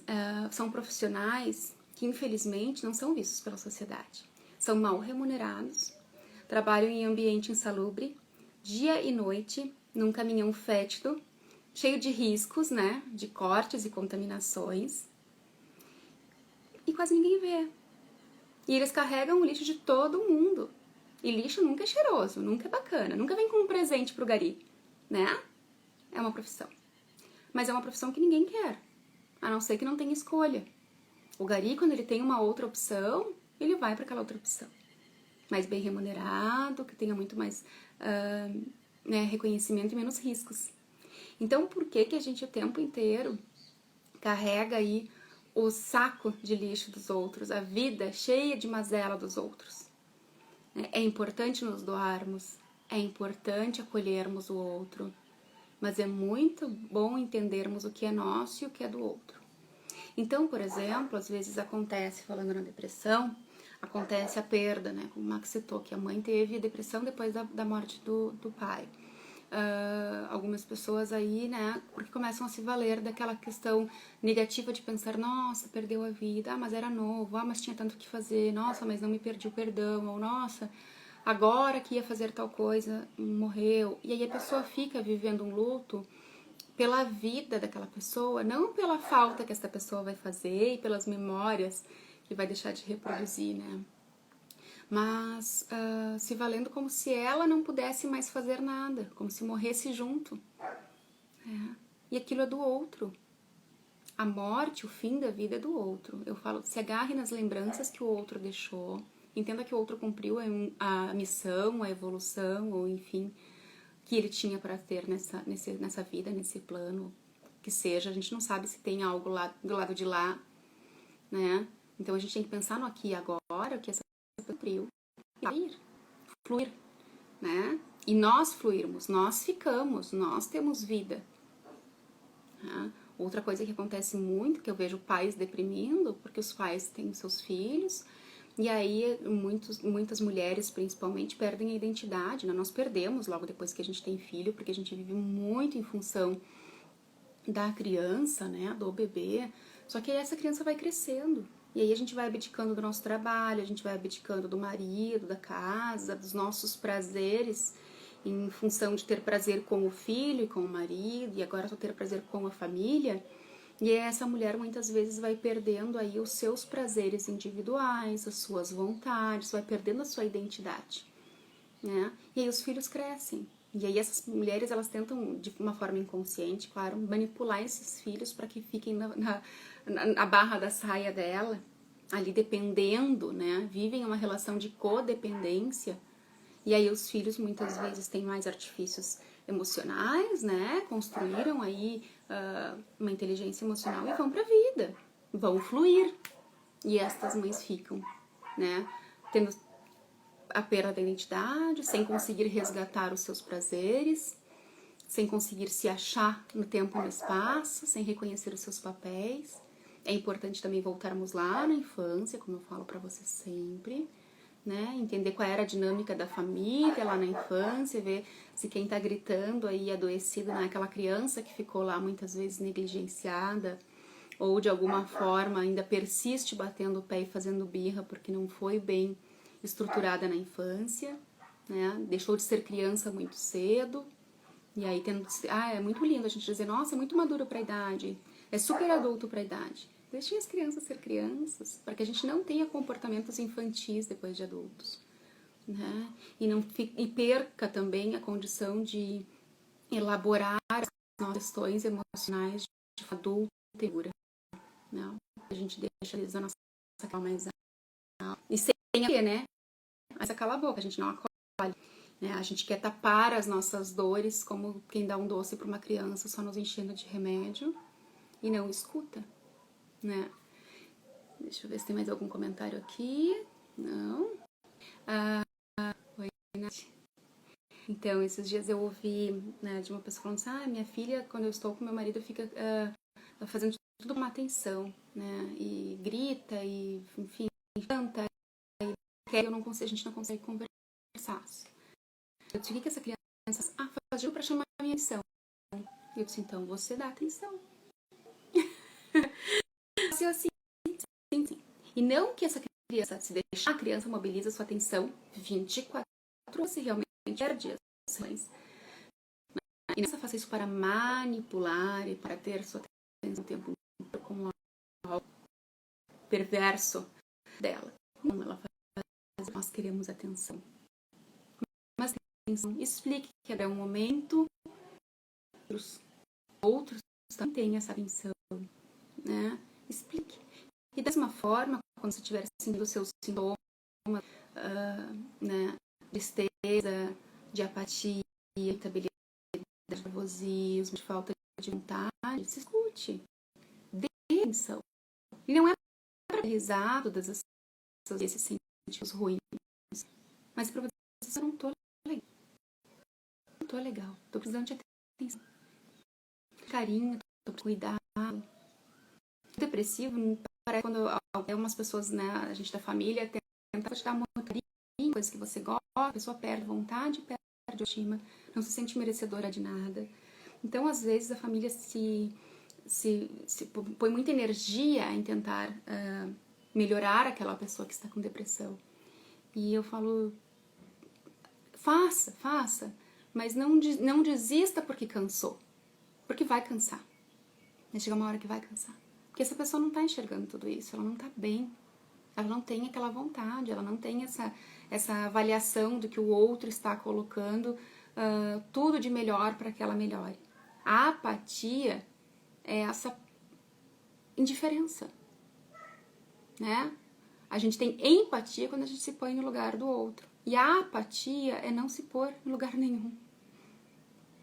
são profissionais que infelizmente não são vistos pela sociedade. São mal remunerados, trabalham em ambiente insalubre, dia e noite, num caminhão fétido, cheio de riscos, né, de cortes e contaminações, e quase ninguém vê. E eles carregam o lixo de todo mundo. E lixo nunca é cheiroso, nunca é bacana, nunca vem com um presente pro gari, né? É uma profissão. Mas é uma profissão que ninguém quer, a não ser que não tenha escolha. O gari, quando ele tem uma outra opção, ele vai para aquela outra opção. Mais bem remunerado, que tenha muito mais reconhecimento e menos riscos. Então, por que a gente o tempo inteiro carrega aí o saco de lixo dos outros, a vida cheia de mazela dos outros? É importante nos doarmos, é importante acolhermos o outro, mas é muito bom entendermos o que é nosso e o que é do outro. Então, por exemplo, às vezes acontece, falando na depressão, acontece a perda, né? Como o Max citou, que a mãe teve depressão depois da morte do pai. Algumas pessoas aí, né, porque começam a se valer daquela questão negativa de pensar, nossa, perdeu a vida, mas era novo, mas tinha tanto que fazer, nossa, mas não me perdi o perdão, ou nossa, agora que ia fazer tal coisa, morreu. E aí a pessoa fica vivendo um luto pela vida daquela pessoa, não pela falta que essa pessoa vai fazer e pelas memórias que vai deixar de reproduzir, né? Mas se valendo como se ela não pudesse mais fazer nada, como se morresse junto. E aquilo é do outro. A morte, o fim da vida é do outro. Eu falo, se agarre nas lembranças que o outro deixou, entenda que o outro cumpriu a missão, a evolução, ou enfim, que ele tinha para ter nessa vida, nesse plano, que seja. A gente não sabe se tem algo lá do lado de lá, né? Então a gente tem que pensar no aqui e agora, o que essa pessoa cumpriu, e fluir, né? E nós fluirmos, nós ficamos, nós temos vida. Né? Outra coisa que acontece muito, que eu vejo pais deprimindo, porque os pais têm seus filhos, e aí muitas mulheres, principalmente, perdem a identidade, né? Nós perdemos logo depois que a gente tem filho, porque a gente vive muito em função da criança, né, do bebê, só que aí essa criança vai crescendo. E aí a gente vai abdicando do nosso trabalho, a gente vai abdicando do marido, da casa, dos nossos prazeres, em função de ter prazer com o filho e com o marido, e agora só ter prazer com a família. E essa mulher muitas vezes vai perdendo aí os seus prazeres individuais, as suas vontades, vai perdendo a sua identidade, né? E aí os filhos crescem. E aí essas mulheres, elas tentam, de uma forma inconsciente, claro, manipular esses filhos para que fiquem na barra da saia dela, ali dependendo, né? Vivem uma relação de codependência. E aí os filhos muitas vezes têm mais artifícios emocionais, né? Construíram aí uma inteligência emocional e vão pra vida, vão fluir. E estas mães ficam, né? Tendo a perda da identidade, sem conseguir resgatar os seus prazeres, sem conseguir se achar no tempo e no espaço, sem reconhecer os seus papéis. É importante também voltarmos lá na infância, como eu falo pra vocês sempre, né? Entender qual era a dinâmica da família lá na infância, ver se quem tá gritando aí adoecido não é aquela criança que ficou lá muitas vezes negligenciada, ou de alguma forma ainda persiste batendo o pé e fazendo birra porque não foi bem estruturada na infância, né? Deixou de ser criança muito cedo. E aí é muito lindo a gente dizer, nossa, é muito maduro para a idade, é super adulto para a idade. Deixem as crianças ser crianças, para que a gente não tenha comportamentos infantis depois de adultos, né? E perca também a condição de elaborar as nossas questões emocionais de adulto e segura, né? A gente deixa eles a nossa calma mais alta. E sem a né? Mas cala a boca, a gente não acolhe. Né? A gente quer tapar as nossas dores como quem dá um doce para uma criança só nos enchendo de remédio e não escuta, né? Deixa eu ver se tem mais algum comentário aqui. Não. Oi, Nath. Então, esses dias eu ouvi, né, de uma pessoa falando assim, minha filha, quando eu estou com meu marido, fica fazendo tudo com uma atenção, né? E grita, e enfim, canta, e a gente não consegue conversar. Eu disse, o que essa criança faz para chamar a minha atenção? Eu disse, então você dá atenção. Assim, sim. E não que essa criança, se deixar, a criança mobiliza sua atenção 24 horas, se realmente perde as ações. E não faça isso para manipular e para ter sua atenção o tempo inteiro como algo perverso dela. Não, ela faz, nós queremos atenção. Mas atenção, explique que é um momento, outros também têm essa atenção, né? Explique. E da mesma forma, quando você estiver sentindo os seus sintomas, né, de tristeza, de apatia, irritabilidade, de nervosismo, de falta de vontade, se escute. Dê atenção. E não é para realizar todas esses sentimentos ruins, mas para você dizer, eu não tô legal. Não tô legal. Tô precisando de atenção. Carinho, tô precisando de cuidado. Depressivo, parece quando algumas pessoas, né, a gente da família tenta te dar muito carinho, coisas que você gosta, a pessoa perde vontade, perde autoestima, não se sente merecedora de nada. Então, às vezes, a família se põe muita energia em tentar melhorar aquela pessoa que está com depressão. E eu falo, faça, mas não desista porque cansou, porque vai cansar. Vai chegar uma hora que vai cansar. Porque essa pessoa não está enxergando tudo isso, ela não está bem, ela não tem aquela vontade, ela não tem essa avaliação do que o outro está colocando tudo de melhor para que ela melhore. A apatia é essa indiferença, né? A gente tem empatia quando a gente se põe no lugar do outro. E a apatia é não se pôr em lugar nenhum,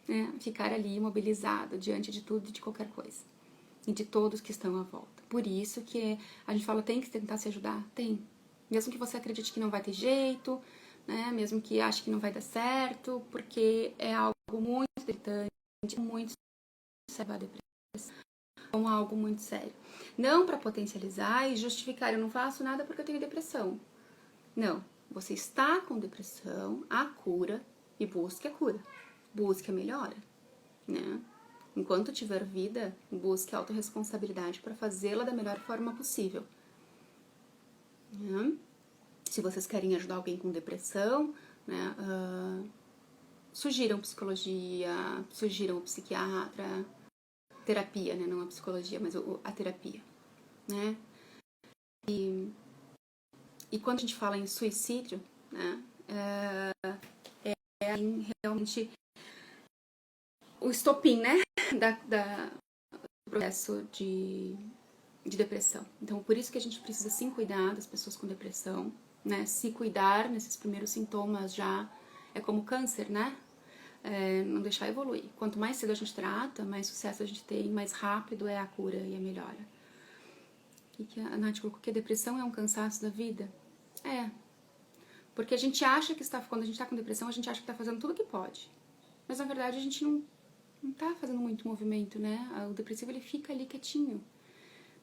né? Ficar ali imobilizado diante de tudo e de qualquer coisa. E de todos que estão à volta. Por isso que a gente fala, tem que tentar se ajudar? Tem. Mesmo que você acredite que não vai ter jeito, né? Mesmo que ache que não vai dar certo, porque é algo muito irritante, muito sério a depressão, é algo muito sério. Não para potencializar e justificar, eu não faço nada porque eu tenho depressão. Não. Você está com depressão, há cura e busque a cura. Busque a melhora, né? enquanto tiver vida, busque autorresponsabilidade para fazê-la da melhor forma possível. Se vocês querem ajudar alguém com depressão, né, sugiram psicologia, sugiram o psiquiatra, terapia, né, não a psicologia, mas a terapia, né? E quando a gente fala em suicídio, né, realmente o estopim, né, do processo de depressão. Então, por isso que a gente precisa sim cuidar das pessoas com depressão, né? Se cuidar nesses primeiros sintomas já é como câncer, né? Não deixar evoluir. Quanto mais cedo a gente trata, mais sucesso a gente tem, mais rápido é a cura e a melhora. E que a Nath colocou que a depressão é um cansaço da vida. Porque a gente acha que quando a gente está com depressão, a gente acha que está fazendo tudo o que pode. Mas na verdade a gente não está fazendo muito movimento, né? O depressivo ele fica ali quietinho.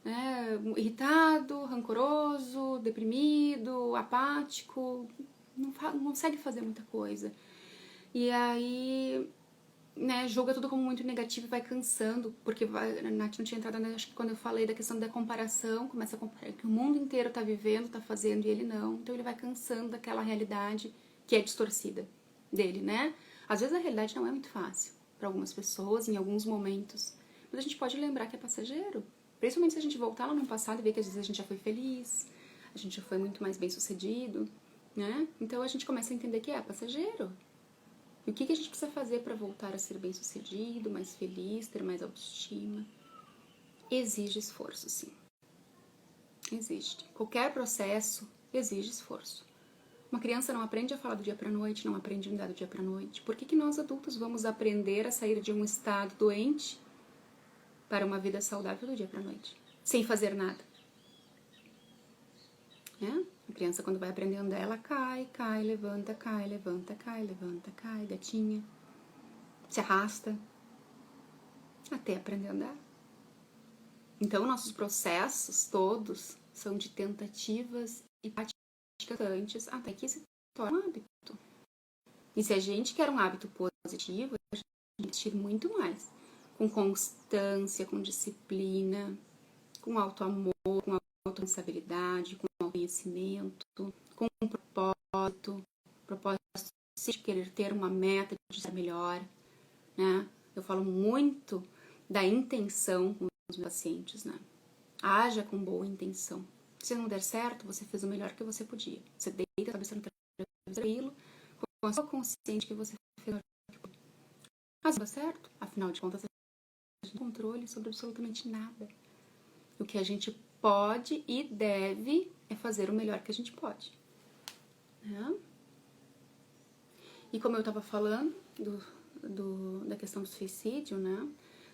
Né? Irritado, rancoroso, deprimido, apático, não consegue fazer muita coisa. E aí, né, julga tudo como muito negativo e vai cansando, porque a Nath não tinha entrado, né, acho que quando eu falei da questão da comparação, começa a comparar que o mundo inteiro tá vivendo, tá fazendo e ele não, então ele vai cansando daquela realidade que é distorcida dele, né? Às vezes a realidade não é muito fácil para algumas pessoas, em alguns momentos, mas a gente pode lembrar que é passageiro. Principalmente se a gente voltar lá no passado e ver que às vezes a gente já foi feliz, a gente já foi muito mais bem sucedido, né? Então a gente começa a entender que é passageiro. E o que a gente precisa fazer para voltar a ser bem sucedido, mais feliz, ter mais autoestima? Exige esforço, sim. Exige. Qualquer processo exige esforço. Uma criança não aprende a falar do dia para noite, não aprende a andar do dia para noite. Por que nós adultos vamos aprender a sair de um estado doente para uma vida saudável do dia para noite, sem fazer nada? A criança, quando vai aprender a andar, ela cai, levanta, cai, levanta, cai, levanta, cai, gatinha, se arrasta, até aprender a andar. Então, nossos processos todos são de tentativas e práticas constantes até que se torne um hábito. E se a gente quer um hábito positivo, a gente tem que investir muito mais, com constância, com disciplina, com auto-amor, com auto-responsabilidade, com autoconhecimento, com um propósito de querer ter uma meta de ser melhor, né? Eu falo muito da intenção com os meus pacientes, né? Haja com boa intenção. Se não der certo, você fez o melhor que você podia. Você deita a cabeça no travesseiro, com a sua consciente que você fez o melhor que podia. Mas deu certo, afinal de contas, a gente tem controle sobre absolutamente nada. O que a gente pode e deve é fazer o melhor que a gente pode. Né? E como eu estava falando da questão do suicídio, né?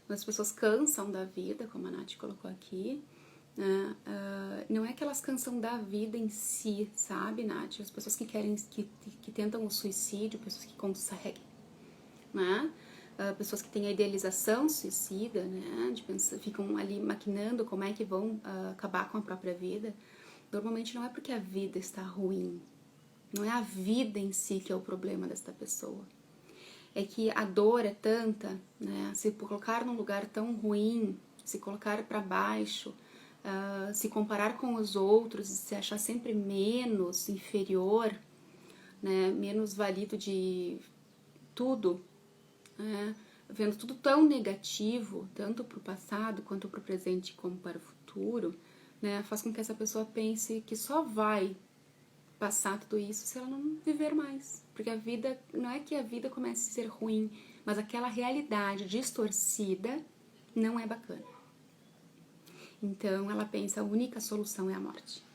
As pessoas cansam da vida, como a Nath colocou aqui, né? Não é que elas cansam da vida em si, sabe, Nath? As pessoas que tentam o suicídio, pessoas que conseguem, né? Pessoas que têm a idealização suicida, né? Ficam ali maquinando como é que vão acabar com a própria vida. Normalmente não é porque a vida está ruim, não é a vida em si que é o problema desta pessoa. É que a dor é tanta, né? Se colocar num lugar tão ruim, se colocar para baixo, se comparar com os outros, se achar sempre menos, inferior, né? Menos valido de tudo, né? Vendo tudo tão negativo, tanto para o passado quanto para o presente como para o futuro, né? Faz com que essa pessoa pense que só vai passar tudo isso se ela não viver mais. Porque a vida, não é que a vida comece a ser ruim, mas aquela realidade distorcida não é bacana. Então ela pensa, a única solução é a morte.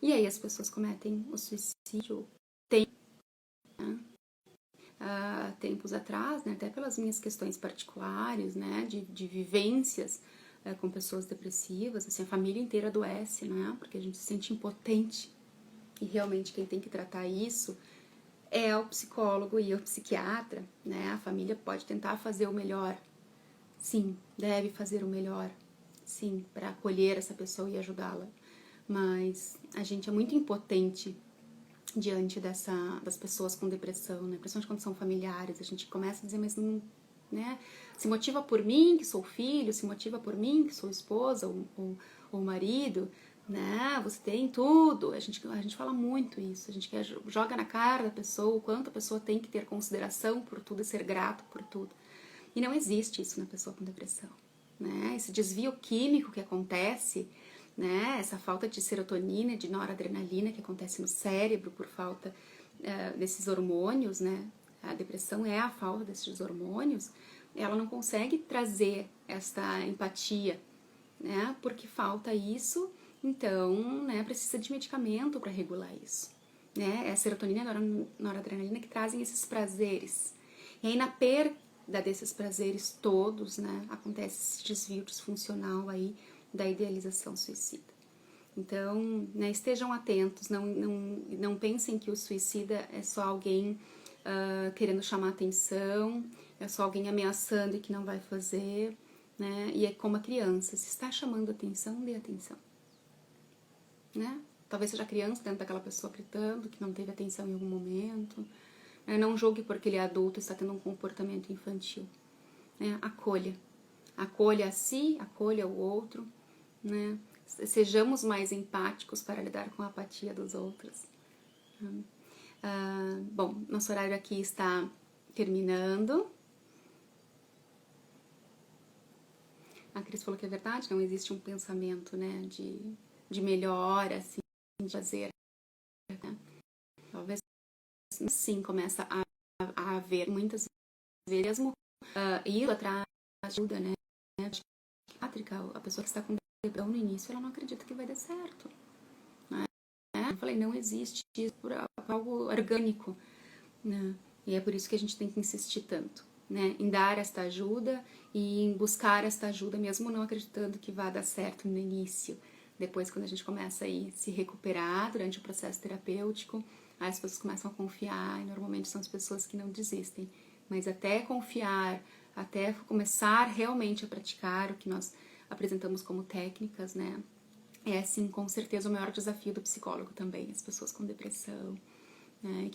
E aí as pessoas cometem o suicídio. Tem, né? Tempos atrás, né, até pelas minhas questões particulares, né, de vivências com pessoas depressivas, assim, a família inteira adoece, né, porque a gente se sente impotente. E realmente quem tem que tratar isso é o psicólogo e o psiquiatra, né? A família pode tentar fazer o melhor. Sim, deve fazer o melhor. Sim, para acolher essa pessoa e ajudá-la. Mas a gente é muito impotente diante das pessoas com depressão, né? Principalmente quando são familiares. A gente começa a dizer, mas não né? Se motiva por mim, que sou filho, se motiva por mim, que sou esposa ou marido, né? Você tem tudo. A gente fala muito isso. A gente joga na cara da pessoa o quanto a pessoa tem que ter consideração por tudo e ser grato por tudo. E não existe isso na pessoa com depressão, né? Esse desvio químico que acontece, né? Essa falta de serotonina, de noradrenalina que acontece no cérebro por falta desses hormônios, né? A depressão é a falta desses hormônios. Ela não consegue trazer esta empatia, né? Porque falta isso, então, né? Precisa de medicamento para regular isso, né? É a serotonina e a noradrenalina que trazem esses prazeres. E aí, na perda desses prazeres todos, né? Acontece esse desvio disfuncional aí da idealização suicida. Então, né, estejam atentos, não pensem que o suicida é só alguém querendo chamar atenção, é só alguém ameaçando e que não vai fazer, né? E é como a criança, se está chamando atenção, dê atenção, né? Talvez seja a criança dentro daquela pessoa gritando, que não teve atenção em algum momento, né? Não julgue porque ele é adulto e está tendo um comportamento infantil, né? Acolha a si, acolha o outro, né? Sejamos mais empáticos para lidar com a apatia dos outros. Bom, nosso horário aqui está terminando. A Cris falou que é verdade, não existe um pensamento, né, de melhora, assim, de fazer. Né? Talvez sim começa a haver muitas vezes mesmo ir atrás de ajuda, né? A pessoa que está com depressão no início, ela não acredita que vai dar certo. Né? Eu falei, não existe isso por algo orgânico, né? E é por isso que a gente tem que insistir tanto, né? Em dar esta ajuda e em buscar esta ajuda, mesmo não acreditando que vai dar certo no início. Depois, quando a gente começa a se recuperar durante o processo terapêutico, aí as pessoas começam a confiar, e normalmente são as pessoas que não desistem. Mas até confiar, até começar realmente a praticar o que nós apresentamos como técnicas, né? É, sim, com certeza o maior desafio do psicólogo também, as pessoas com depressão, né,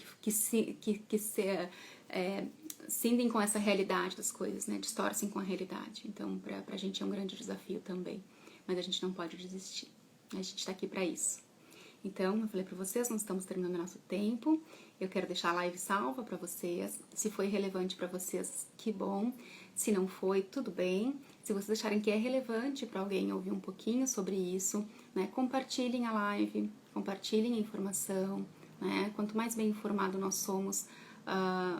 cindem com essa realidade das coisas, né, distorcem com a realidade. Então, pra gente é um grande desafio também, mas a gente não pode desistir. A gente tá aqui pra isso. Então, eu falei pra vocês, nós estamos terminando o nosso tempo. Eu quero deixar a live salva pra vocês. Se foi relevante pra vocês, que bom. Se não foi, tudo bem. Se vocês acharem que é relevante pra alguém ouvir um pouquinho sobre isso, né, compartilhem a live, compartilhem a informação, né? Quanto mais bem informado nós somos,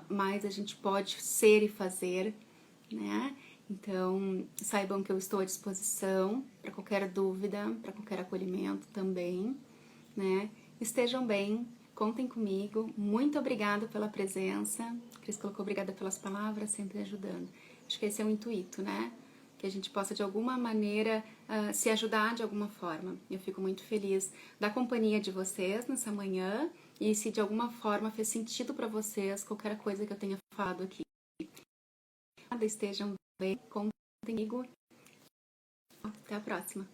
mais a gente pode ser e fazer, né? Então, saibam que eu estou à disposição para qualquer dúvida, para qualquer acolhimento também, né? Estejam bem, contem comigo. Muito obrigada pela presença. Cris colocou obrigada pelas palavras, sempre ajudando. Acho que esse é o intuito, né? Que a gente possa de alguma maneira se ajudar de alguma forma. Eu fico muito feliz da companhia de vocês nessa manhã e se de alguma forma fez sentido para vocês qualquer coisa que eu tenha falado aqui. Estejam bem, contem comigo. Até a próxima.